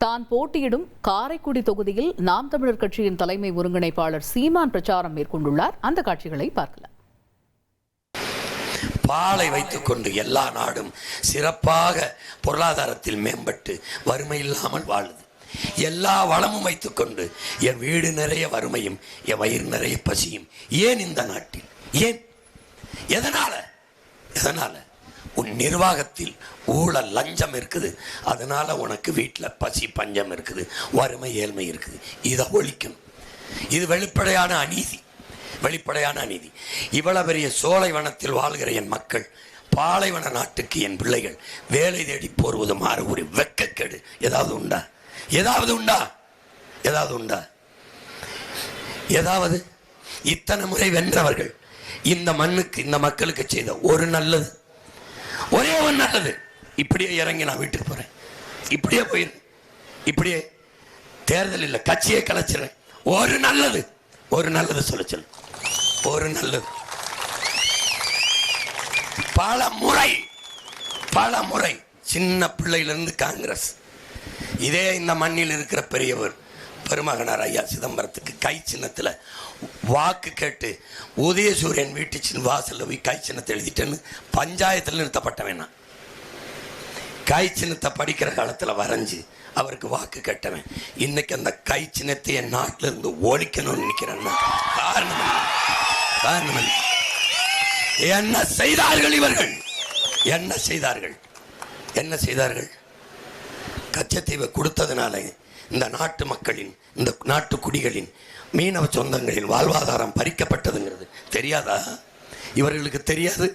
தான் போட்டியிடும் காரைக்குடி தொகுதியில் நாம் தமிழர் கட்சியின் தலைமை ஒருங்கிணைப்பாளர் சீமான் பிரச்சாரம் மேற்கொண்டுள்ளார். அந்த காட்சிகளை பார்க்கலாம். பாலை வைத்துக் கொண்டு எல்லா நாடும் சிறப்பாக பொருளாதாரத்தில் மேம்பட்டு வறுமை இல்லாமல் வாழுது. எல்லா வளமும் வைத்துக் கொண்டு என் வீடு நிறைய வறுமையும் என் வயிறு நிறைய பசியும். ஏன் இந்த நாட்டில்? ஏன்? எதனால? உன் நிர்வாகத்தில் ஊழல் லஞ்சம் இருக்குது. அதனால உனக்கு வீட்டில் பசி பஞ்சம் இருக்குது, வறுமை ஏழ்மை இருக்குது. இதை ஒழிக்கணும். இது வெளிப்படையான அநீதி. இவ்வளவு பெரிய சோலைவனத்தில் வாழ்கிற என் மக்கள், பாலைவன நாட்டுக்கு என் பிள்ளைகள் வேலை தேடி போர்வது மாறு ஒரு வெக்கக்கேடு. ஏதாவது உண்டா? இத்தனை முறை வென்றவர்கள் இந்த மண்ணுக்கு இந்த மக்களுக்கு செய்த ஒரு நல்லது, ஒரே ஒரு நல்லது, இப்படியே இறங்கி நான் வீட்டுக்கு போறேன், இப்படியே போயிரு, இப்படியே தேர்தல் இல்லை கட்சியை கலைச்சிடுறேன், ஒரு நல்லது சொல்ல சொல்லு. ஒரு நல்லது. பல முறை சின்ன பிள்ளையிலிருந்து காங்கிரஸ், இதே இந்த மண்ணில் இருக்கிற பெரியவர் பெருமகனார் ஐயா சிதம்பரத்துக்கு கை சின்னத்தில் வாக்கு கேட்டு உதயசூரியன் வீட்டு வாசல்ல போய் கை சின்னத்தை எழுதிட்டேன்னு பஞ்சாயத்தில் நிறுத்தப்பட்டவன். கை சின்னத்தை படிக்கிற காலத்தில் வரைஞ்சு அவருக்கு வாக்கு கேட்டவன். இன்னைக்கு அந்த கை சின்னத்தை என் நாட்டில் இருந்து ஒழிக்கணும்னு நினைக்கிறேன்னா காரணம் என்ன செய்தார்கள் இவர்கள்? என்ன செய்தார்கள்? கச்சத்தீவை கொடுத்ததுனால இந்த நாட்டு மக்களின், இந்த நாட்டு குடிகளின், மீனவ சொந்தங்களின் வாழ்வாதாரம் பறிக்கப்பட்டதுங்கிறது தெரியாதா? இவர்களுக்கு தெரியாது.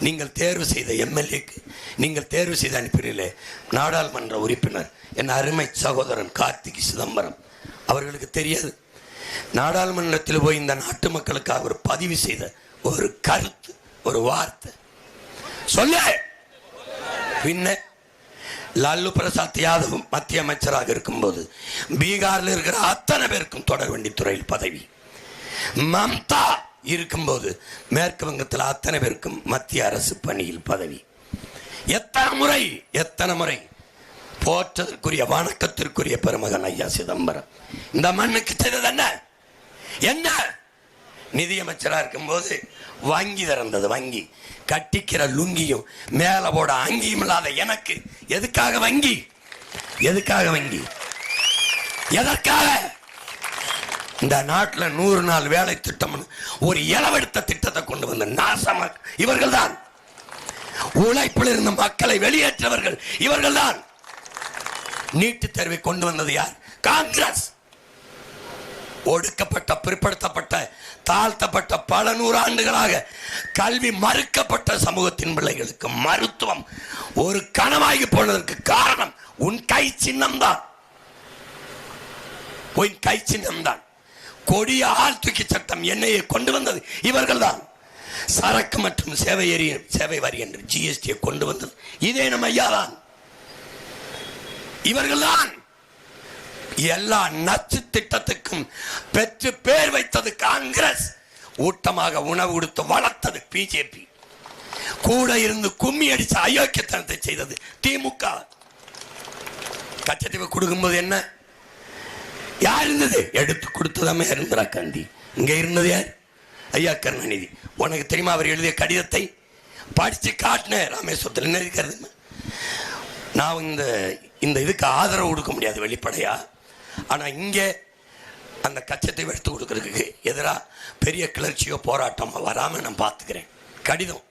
நீங்கள் தேர்வு செய்த எம்எல்ஏக்கு, நீங்கள் தேர்வு செய்த அனுப்பினீர்களே நாடாளுமன்ற உறுப்பினர் என் அருமை சகோதரன் கார்த்திக் சிதம்பரம், அவர்களுக்கு தெரியாது. நாடாளுமன்றத்தில் போய் இந்த நாட்டு மக்களுக்காக ஒரு பதிவு செய்த ஒரு கருத்து, ஒரு வார்த்தை சொல்ல. பின்ன லாலு பிரசாத் யாதவ் மத்திய அமைச்சராக இருக்கும்போது பீகாரில் இருக்கிற அத்தனை பேருக்கும் தொடர்வண்டித்துறையில் பதவி. மம்தா இருக்கும்போது மேற்கு வங்கத்தில் அத்தனை பேருக்கும் மத்திய அரசு பணியில் பதவி. எத்தனை முறை போற்றதற்குரிய வணக்கத்திற்குரிய பெருமகன் ஐயா சிதம்பரம் இந்த மண்ணுக்கு செய்தது என்ன? நிதியமைச்சராக இருக்கும்போது வங்கி திறந்தது. வங்கி கட்டிக்கிற லுங்கியும் மேல போட அங்கியும் இல்லாத எனக்கு எதுக்காக வங்கி? எதற்காக? இந்த நாட்டில் 100 நாள் வேலை திட்டம் ஒரு இளவெடுத்த திட்டத்தை கொண்டு வந்த நாசமா இவர்கள் தான். உழைப்பில் இருந்த மக்களை வெளியேற்றவர்கள் இவர்கள் தான். நீட்டு தேர்வை கொண்டு வந்தது யார்? காங்கிரஸ். ஒடுக்கப்பட்ட, பிற்படுத்தப்பட்ட, தாழ்த்தப்பட்ட, பல 100 ஆண்டுகளாக கல்வி மறுக்கப்பட்ட சமூகத்தின் பிள்ளைகளுக்கு மருத்துவம் ஒரு கனவாகி போனதற்கு காரணம் உன் கை சின்னம் தான். கொடிய ஆள் தூக்கி சட்டம் என்னையை கொண்டு வந்தது இவர்கள் தான். சரக்கு மற்றும் சேவை வரி என்று ஜிஎஸ்டியை கொண்டு வந்தது இதே நம்ம ஐயா தான். இவர்கள் தான். எல்லா நச்சு திட்டத்துக்கும் பெற்று பேர் வைத்தது காங்கிரஸ். ஊட்டமாக உணவு கொடுத்து வளர்த்தது பிஜேபி. கூட இருந்து கும்மி அடிச்ச அயோக்கியத்தனத்தை செய்தது திமுக. கச்சத்தீவு கொடுக்கும்போது என்ன யார் இருந்தது? எடுத்து கொடுத்ததாமே இந்திரா காந்தி. இங்க இருந்தது யார்? ஐயா கருணாநிதி. உனக்கு தெரியுமா அவர் எழுதிய கடிதத்தை? படிச்சு காட்டின ராமேஸ்வரத்தில் என்ன இருக்கிறது? நான் இந்த இதுக்கு ஆதரவு கொடுக்க முடியாது வெளிப்படையா. ஆனா இங்கே அந்த கச்சத்தை எடுத்து கொடுக்கறதுக்கு எதிராக பெரிய கிளர்ச்சியோ போராட்டமோ வராம நான் பார்த்துக்கிறேன். கடிதம்.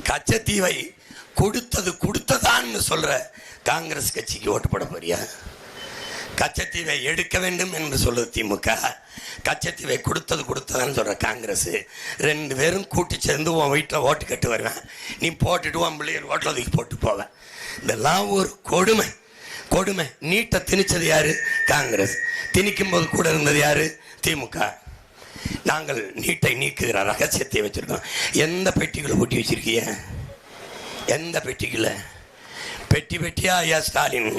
கச்சத்தீவை கொடுத்ததான்னு சொல்ற காங்கிரஸ் கட்சிக்கு ஓட்டு போட போறியா? கச்சத்தீவை எடுக்க வேண்டும் என்று சொல்றது திமுக, கச்சத்தீவை கொடுத்ததான்னு சொல்ற காங்கிரஸ். 2 பேரும் கூட்டி சேர்ந்து உன் வீட்டில் ஓட்டு கட்டு வருவேன். நீ போட்டுட்டு உன் பிள்ளைகள் ஓட்டில் ஒதுக்கி போட்டு போவேன். இதெல்லாம் ஒரு கொடுமை. நீட்டை திணிச்சது யாரு? காங்கிரஸ். திணிக்கும் போது கூட இருந்தது யாரு? திமுக. நாங்கள் நீட்டை நீக்குகிற ரகசியத்தை வச்சிருக்கோம். எந்த பெட்டிகளை பூட்டி வச்சிருக்கீங்க? எந்த பெட்டிகளை? பெட்டியா ஐயா ஸ்டாலின்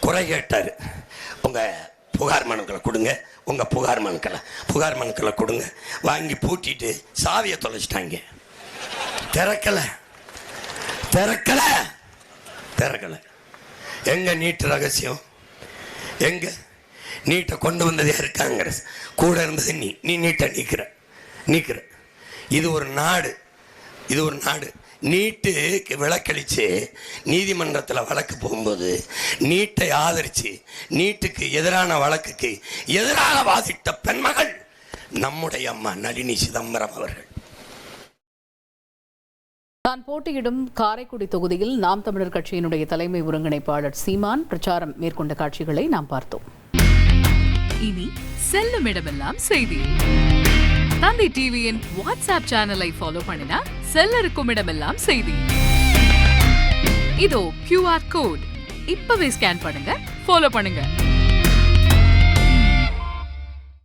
குறை கேட்டாரு. உங்க புகார் மனுக்களை கொடுங்க, புகார் மனுக்களை கொடுங்க. வாங்கி பூட்டிட்டு சாவியை தொலைச்சிட்டாங்க. திறக்கல. திறக்கலை. எங்க நீட்டு ரகசியம்? எங்க நீட்டை கொண்டு வந்ததே இருக்காங்க, கூட இருந்தது நீ நீட்டை நீக்கிற. இது ஒரு நாடு, இது ஒரு நாடு. நீட்டுக்கு விலக்களித்து நீதிமன்றத்தில் வழக்கு போகும்போது நீட்டை ஆதரித்து நீட்டுக்கு எதிரான வழக்குக்கு எதிராக வாதிட்ட பெண்மகள் நம்முடைய அம்மா நளினி சிதம்பரம் அவர்கள். தான் போட்டியிடும் காரைக்குடி தொகுதியில் நாம் தமிழர் கட்சியினுடைய தலைமை ஒருங்கிணைப்பாளர் சீமான் பிரச்சாரம் மேற்கொண்ட காட்சிகளை நாம் பார்த்தோம். இனி செல்லும் இடமெல்லாம் செய்தி. தந்தை டிவியின் வாட்ஸ்அப் சேனலை ஃபாலோ பண்ணினா செல்ல இருக்கும் இடமெல்லாம் செய்தி. இதோ QR கோட், இப்பவே ஸ்கேன் பண்ணுங்க, ஃபாலோ பண்ணுங்க.